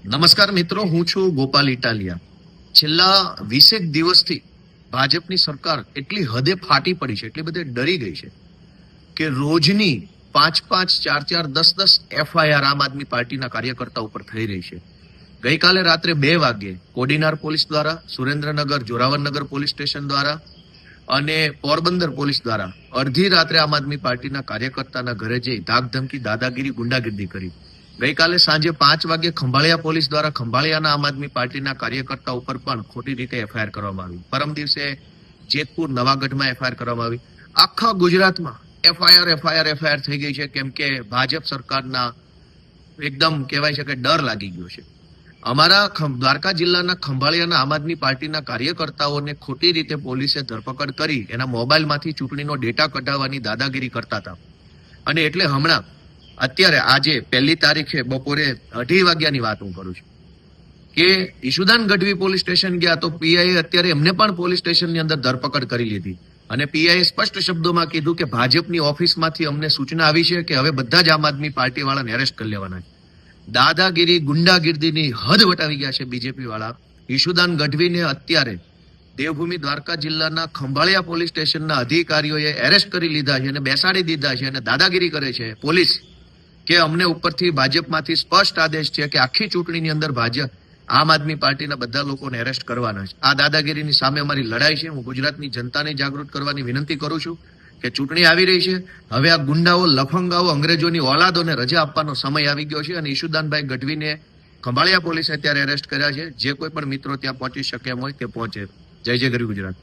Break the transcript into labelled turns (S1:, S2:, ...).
S1: નમસ્કાર મિત્રો, હું છું ગોપાલ ઇટાલિયા. છેલ્લા 20 દિવસથી ભાજપની સરકાર એટલી હદે ફાટી પડી છે, એટલી બધે ડરી ગઈ છે કે રોજની 5, 4, 10 એફઆઈઆર આમ આદમી પાર્ટીના કાર્યકર્તા ઉપર થઈ રહી છે. ગઈકાલે રાત્રે 2 વાગ્યે કોડીનાર પોલીસ દ્વારા, સુરેન્દ્રનગર જોરાવરનગર પોલીસ સ્ટેશન દ્વારા અને પોરબંદર પોલીસ દ્વારા અડધી રાત્રે આમ આદમી પાર્ટીના કાર્યકર્તાના ઘરે જઈ ધાકધમકી, દાદાગીરી, ગુંડાગીરી કરી. ગઈકાલે સાંજે 5 વાગે ખંભાળિયા પોલીસ દ્વારા ખંભાળિયાના આમ આદમી પાર્ટીના કાર્યકર્તા ઉપર પણ ખોટી રીતે એફઆઈઆર કરવામાં આવી. પરમ દિવસે જેતપુર નવાગઢમાં એફઆઈઆર કરવામાં આવી. આખા ગુજરાતમાં એફઆઈઆર થઈ ગઈ છે, કેમ કે ભાજપ સરકારના એકદમ કહેવાય છે કે ડર લાગી ગયો છે. અમારા દ્વારકા જિલ્લાના ખંભાળિયાના આમ આદમી પાર્ટીના કાર્યકર્તાઓને ખોટી રીતે પોલીસે ધરપકડ કરી એના મોબાઈલમાંથી ચૂંટણીનો ડેટા કઢાવવાની દાદાગીરી કરતા હતા. અને એટલે હમણાં અત્યારે આજે 1 તારીખે બપોરે 2:30 વાગ્યાની વાત હું કરું છું કે ઈશુદાન ગઢવી પોલીસ સ્ટેશન ગયા તો પીઆઈએ અત્યારે એમને પણ પોલીસ સ્ટેશનની અંદર ધરપકડ કરી લીધી અને પીઆઈએ સ્પષ્ટ શબ્દોમાં કીધું કે ભાજપની ઓફિસમાંથી અમને સૂચના આવી છે કે હવે બધા જ આમ આદમી પાર્ટી વાળાને એરેસ્ટ કરી લેવાના છે. દાદાગીરી, ગુંડાગીર્દીની હદ વટાવી ગયા છે બીજેપી વાળા. ઈશુદાન ગઢવીને અત્યારે દેવભૂમિ દ્વારકા જિલ્લાના ખંભાળિયા પોલીસ સ્ટેશનના અધિકારીઓએ એરેસ્ટ કરી લીધા છે અને બેસાડી દીધા છે અને દાદાગીરી કરે છે પોલીસ કે અમને ઉપરથી ભાજપમાંથી સ્પષ્ટ આદેશ છે કે આખી ચૂંટણીની અંદર ભાજપ આમ આદમી પાર્ટીના બધા લોકોને એરેસ્ટ કરવાના છે. આ દાદાગીરીની સામે અમારી લડાઈ છે. હું ગુજરાતની જનતાને જાગૃત કરવાની વિનંતી કરું છું કે ચૂંટણી આવી રહી છે, હવે આ ગુંડાઓ, લફંગાઓ, અંગ્રેજોની ઓલાદોને રજા આપવાનો સમય આવી ગયો છે અને ઈશુદાનભાઈ ગઢવીને ખંભાળિયા પોલીસે અત્યારે એરેસ્ટ કર્યા છે. જે કોઈ પણ મિત્રો ત્યાં પહોંચી શકે એમ હોય તે પહોંચે. જય જય ગરવી ગુજરાત.